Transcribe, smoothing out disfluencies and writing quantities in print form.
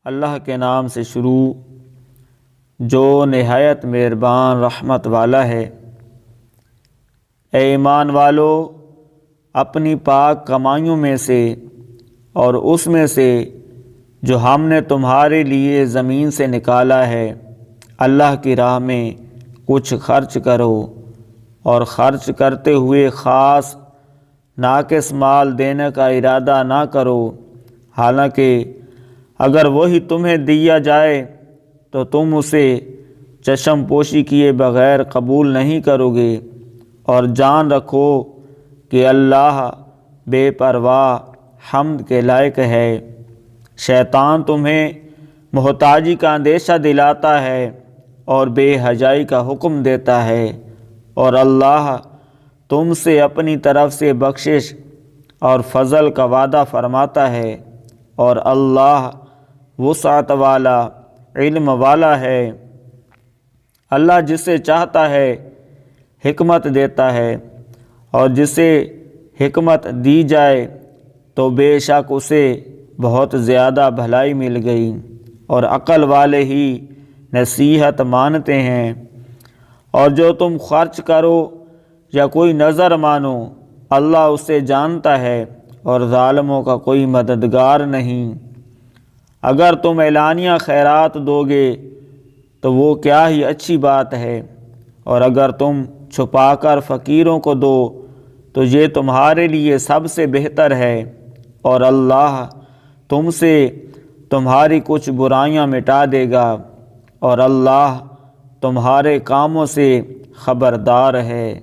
اللہ کے نام سے شروع جو نہایت مہربان رحمت والا ہے۔ اے ایمان والو، اپنی پاک کمائیوں میں سے اور اس میں سے جو ہم نے تمہارے لیے زمین سے نکالا ہے اللہ کی راہ میں کچھ خرچ کرو، اور خرچ کرتے ہوئے خاص ناقص مال دینے کا ارادہ نہ کرو، حالانکہ اگر وہی تمہیں دیا جائے تو تم اسے چشم پوشی کیے بغیر قبول نہیں کرو گے، اور جان رکھو کہ اللہ بے پرواہ حمد کے لائق ہے۔ شیطان تمہیں محتاجی کا اندیشہ دلاتا ہے اور بے حیائی کا حکم دیتا ہے، اور اللہ تم سے اپنی طرف سے بخشش اور فضل کا وعدہ فرماتا ہے، اور اللہ وسعت والا علم والا ہے۔ اللہ جسے چاہتا ہے حکمت دیتا ہے، اور جسے حکمت دی جائے تو بے شک اسے بہت زیادہ بھلائی مل گئی، اور عقل والے ہی نصیحت مانتے ہیں۔ اور جو تم خرچ کرو یا کوئی نظر مانو اللہ اسے جانتا ہے، اور ظالموں کا کوئی مددگار نہیں۔ اگر تم اعلانیہ خیرات دو گے تو وہ کیا ہی اچھی بات ہے، اور اگر تم چھپا کر فقیروں کو دو تو یہ تمہارے لیے سب سے بہتر ہے، اور اللہ تم سے تمہاری کچھ برائیاں مٹا دے گا، اور اللہ تمہارے کاموں سے خبردار ہے۔